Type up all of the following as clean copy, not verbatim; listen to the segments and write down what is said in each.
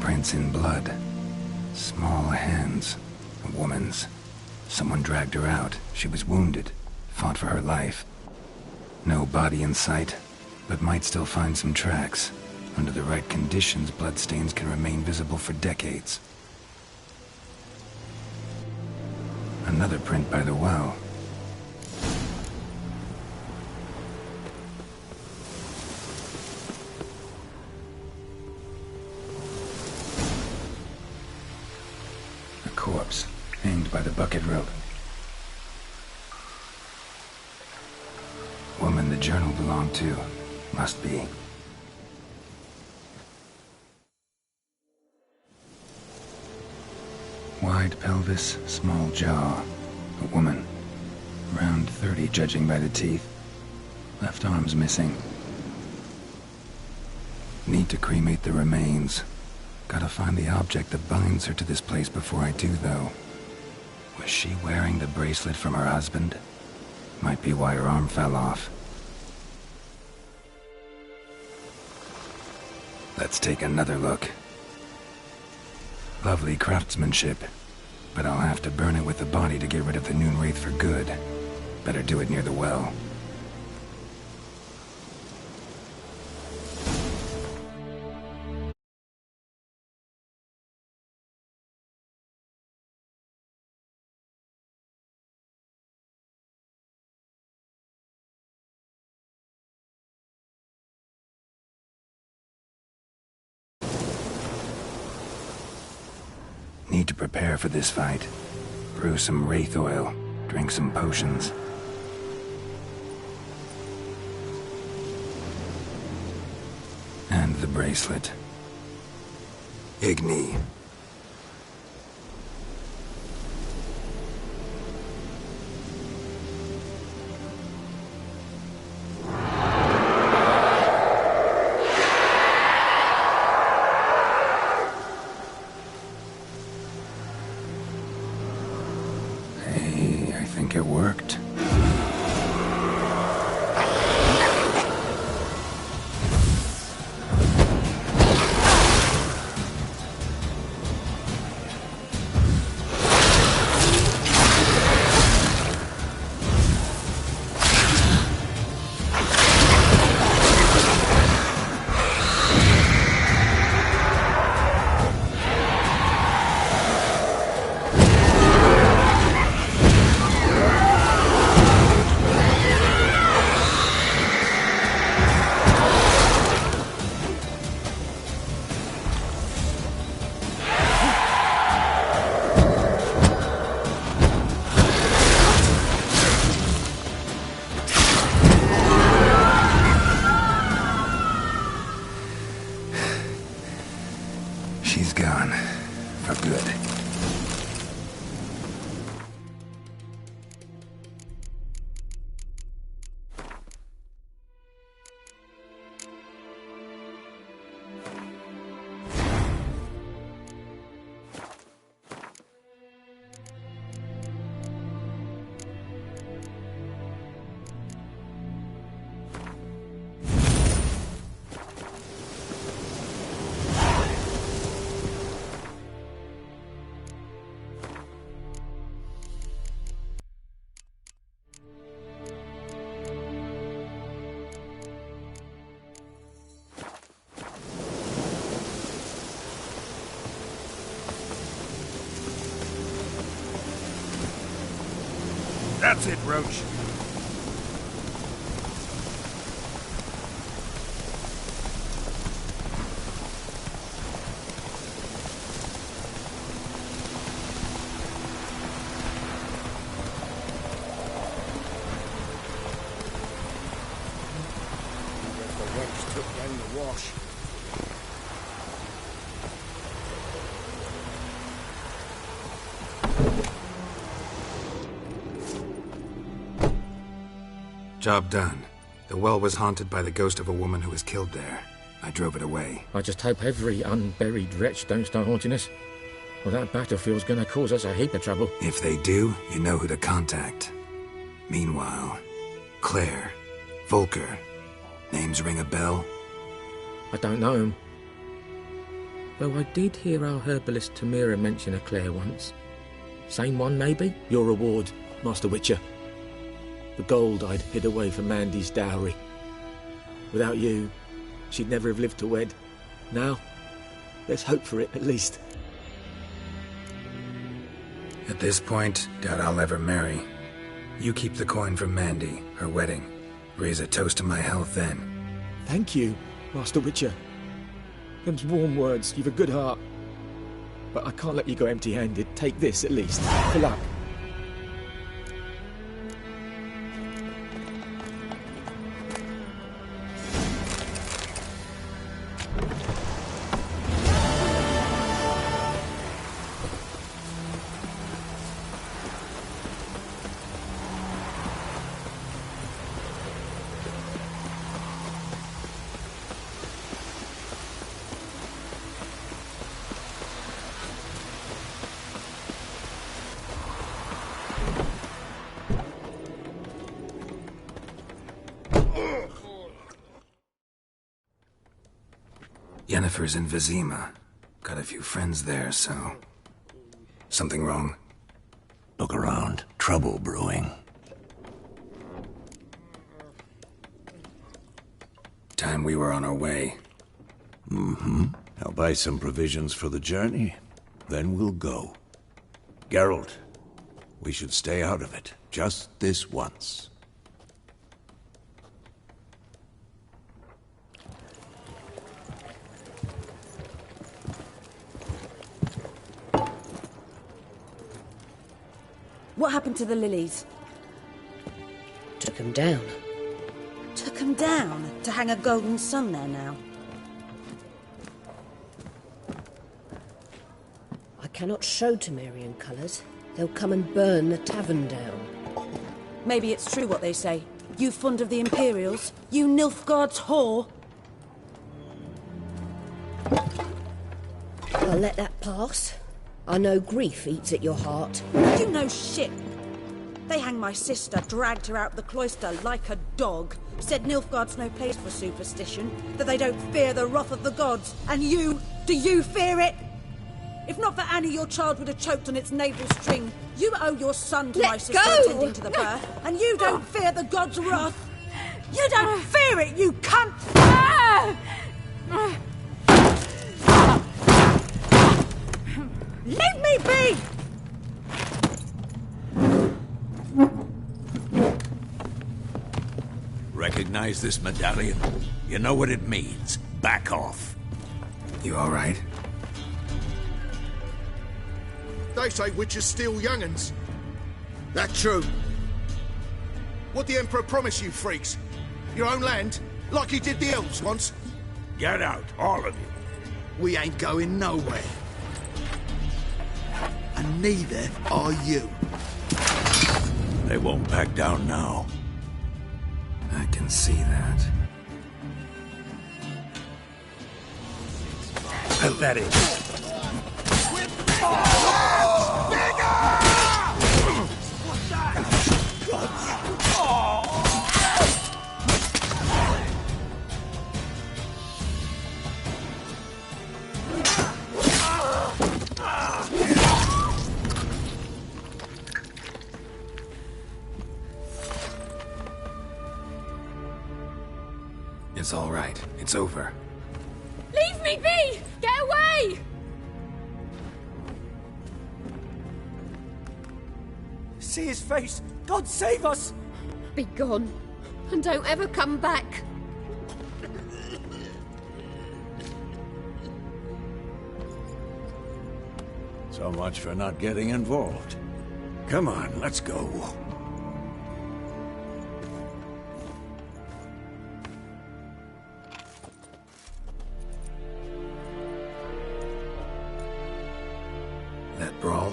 Handprints in blood. Small hands. A woman's. Someone dragged her out. She was wounded. Fought for her life. No body in sight, but might still find some tracks. Under the right conditions, bloodstains can remain visible for decades. Another print by the well. A corpse, hanged by the bucket rope. Woman the journal belonged to. Must be. Wide pelvis, small jaw. A woman. Around 30, judging by the teeth. Left arm's missing. Need to cremate the remains. Gotta find the object that binds her to this place before I do, though. Was she wearing the bracelet from her husband? Might be why her arm fell off. Let's take another look. Lovely craftsmanship, but I'll have to burn it with the body to get rid of the Noon Wraith for good. Better do it near the well. Need to prepare for this fight. Brew some wraith oil, drink some potions. And the bracelet. Igni. I think it worked. She's gone. For good. That's it, Roach. The Roach took down the wash. Job done. The well was haunted by the ghost of a woman who was killed there. I drove it away. I just hope every unburied wretch don't start haunting us. Well, that battlefield's gonna cause us a heap of trouble. If they do, you know who to contact. Meanwhile, Claire, Volker. Names ring a bell? I don't know him. Though I did hear our herbalist Tamira mention a Claire once. Same one, maybe? Your reward, Master Witcher. The gold I'd hid away for Mandy's dowry. Without you, she'd never have lived to wed. Now, there's hope for it, at least. At this point, doubt I'll ever marry. You keep the coin for Mandy, her wedding. Raise a toast to my health then. Thank you, Master Witcher. Them's warm words, you've a good heart. But I can't let you go empty-handed. Take this, at least. For luck. Yennefer's in Vizima. Got a few friends there, so... Something wrong? Look around. Trouble brewing. Time we were on our way. I'll buy some provisions for the journey. Then we'll go. Geralt, we should stay out of it. Just this once. What happened to the lilies? Took him down. Took them down to hang a golden sun there now. I cannot show Temerian colours. They'll come and burn the tavern down. Maybe it's true what they say. You fond of the Imperials? You Nilfgaard's whore? I'll let that pass. I know grief eats at your heart. You know shit. They hanged my sister, dragged her out the cloister like a dog. Said Nilfgaard's no place for superstition, that they don't fear the wrath of the gods. And you, do you fear it? If not for Annie, your child would have choked on its navel string. You owe your son to my sister attending to the birth, and you don't fear the gods' wrath. You don't fear it, you cunt! Leave me be! Recognize this medallion? You know what it means. Back off. You all right? They say witches steal young'uns. That true? What the Emperor promise you, freaks? Your own land? Like he did the elves once? Get out, all of you. We ain't going nowhere. And neither are you. They won't back down now. I can see that. Pathetic. It's all right. It's over. Leave me be! Get away! See his face! God save us! Be gone, and don't ever come back. So much for not getting involved. Come on, let's go. That brawl,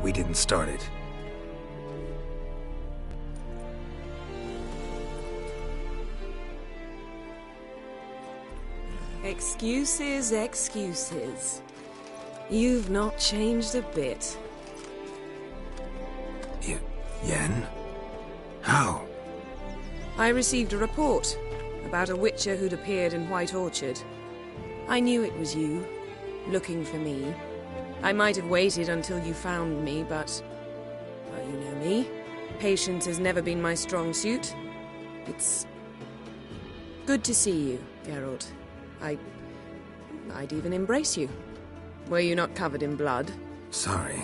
we didn't start it. Excuses, excuses. You've not changed a bit. Yen? How? I received a report about a witcher who'd appeared in White Orchard. I knew it was you, looking for me. I might have waited until you found me, but... well, you know me. Patience has never been my strong suit. It's... good to see you, Geralt. I'd even embrace you. Were you not covered in blood? Sorry.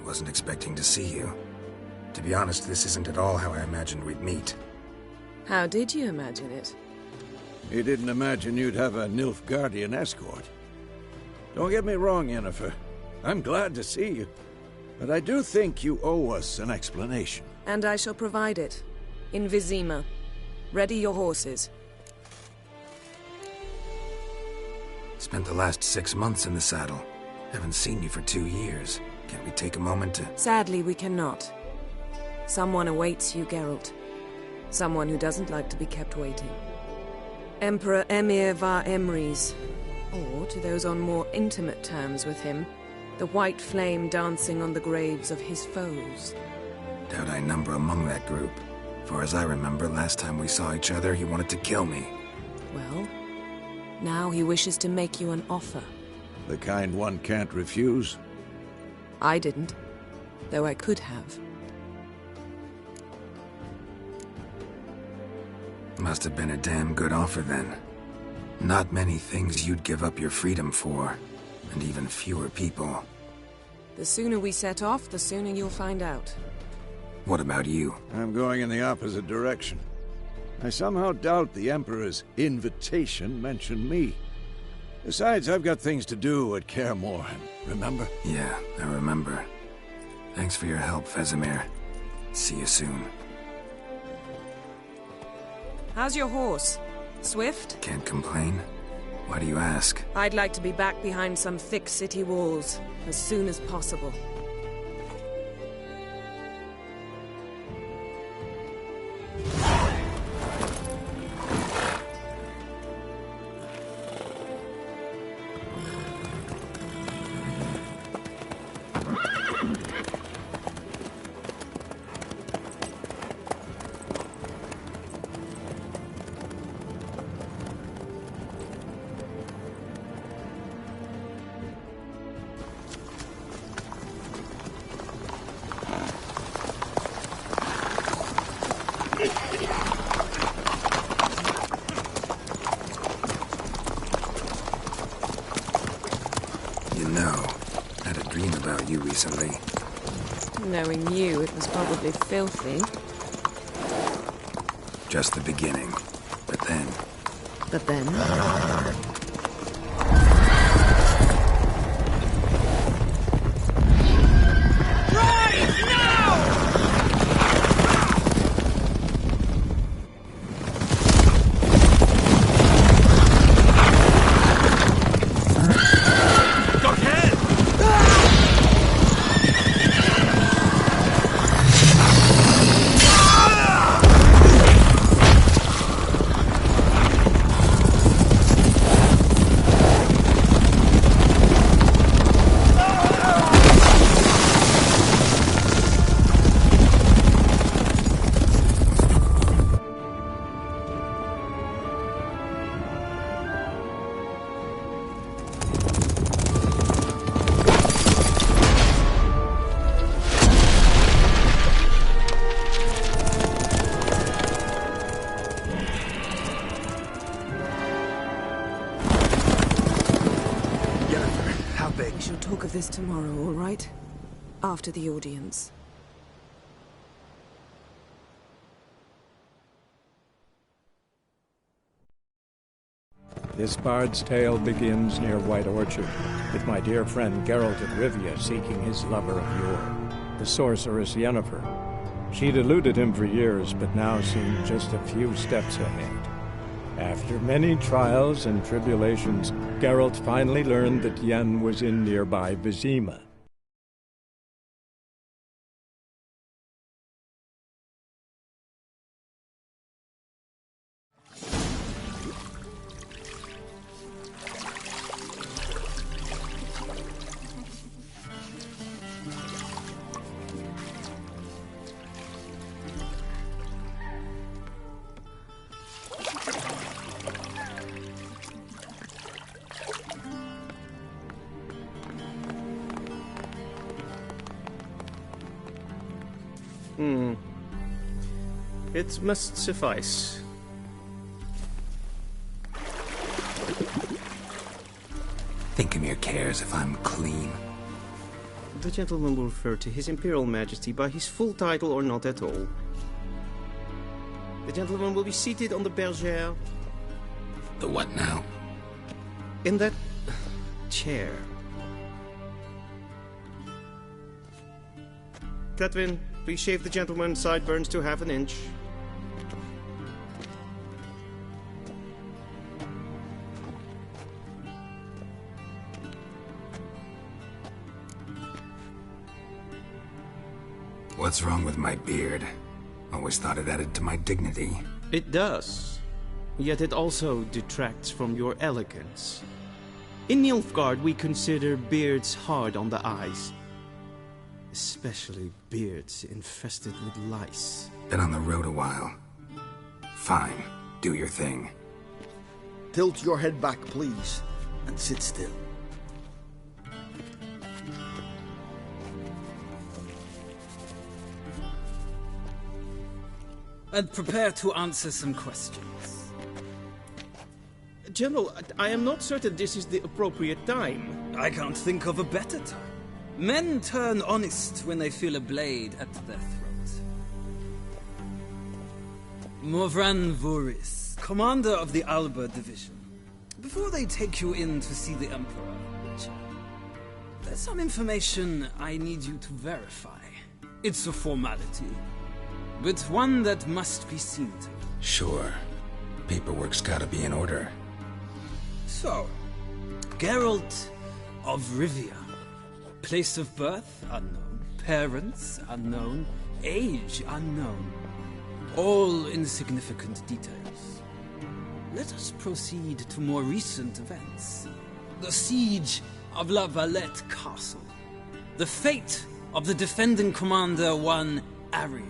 Wasn't expecting to see you. To be honest, this isn't at all how I imagined we'd meet. How did you imagine it? You didn't imagine you'd have a Nilfgaardian escort. Don't get me wrong, Yennefer. I'm glad to see you. But I do think you owe us an explanation. And I shall provide it. In Vizima. Ready your horses. Spent the last 6 months in the saddle. Haven't seen you for 2 years. Can't we take a moment to... Sadly, we cannot. Someone awaits you, Geralt. Someone who doesn't like to be kept waiting. Emperor Emhyr var Emreis. Or, to those on more intimate terms with him, the white flame dancing on the graves of his foes. Doubt I number among that group. For as I remember, last time we saw each other, he wanted to kill me. Well, now he wishes to make you an offer. The kind one can't refuse? I didn't, though I could have. Must have been a damn good offer then. Not many things you'd give up your freedom for, and even fewer people. The sooner we set off, the sooner you'll find out. What about you? I'm going in the opposite direction. I somehow doubt the Emperor's invitation mentioned me. Besides, I've got things to do at Kaer Morhen, remember? Yeah, I remember. Thanks for your help, Vesemir. See you soon. How's your horse? Swift? Can't complain. Why do you ask? I'd like to be back behind some thick city walls, as soon as possible. Recently. Knowing you, it was probably filthy. Just the beginning. But then... But then? This tomorrow, all right? After the audience. This bard's tale begins near White Orchard, with my dear friend Geralt of Rivia seeking his lover of yore, the sorceress Yennefer. She'd eluded him for years, but now seemed just a few steps ahead. After many trials and tribulations, Geralt finally learned that Yen was in nearby Vizima. It must suffice. Thingmere cares if I'm clean. The gentleman will refer to His Imperial Majesty by his full title or not at all. The gentleman will be seated on the bergère. The what now? In that chair. Cletwin, please shave the gentleman's sideburns to half an inch. What's wrong with my beard? Always thought it added to my dignity. It does. Yet it also detracts from your elegance. In Nilfgaard, we consider beards hard on the eyes. Especially beards infested with lice. Been on the road a while. Fine. Do your thing. Tilt your head back, please, and sit still. And prepare to answer some questions. General, I am not certain this is the appropriate time. I can't think of a better time. Men turn honest when they feel a blade at their throat. Morvran Voorhis, commander of the Alba Division. Before they take you in to see the Emperor, Witcher, there's some information I need you to verify. It's a formality, but one that must be seen to. Sure. Paperwork's gotta be in order. So, Geralt of Rivia. Place of birth, unknown. Parents, unknown. Age, unknown. All insignificant details. Let us proceed to more recent events. The siege of La Valette Castle. The fate of the defending commander, one Arian.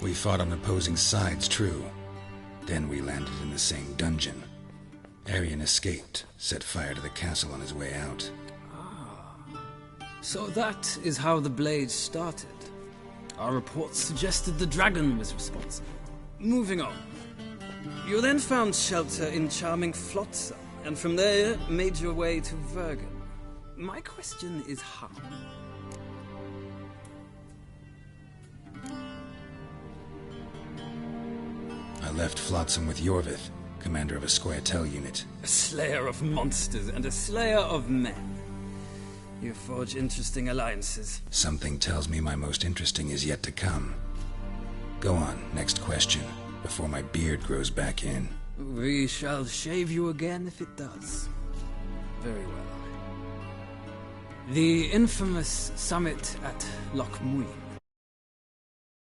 We fought on opposing sides, true. Then we landed in the same dungeon. Arian escaped, set fire to the castle on his way out. So that is how the blade started. Our reports suggested the dragon was responsible. Moving on. You then found shelter in charming Flotsam, and from there made your way to Vergen. My question is how? I left Flotsam with Yorvith, commander of a Scoia'tael unit. A slayer of monsters and a slayer of men. You forge interesting alliances. Something tells me my most interesting is yet to come. Go on, next question, before my beard grows back in. We shall shave you again if it does. Very well. The infamous summit at Loch Muin.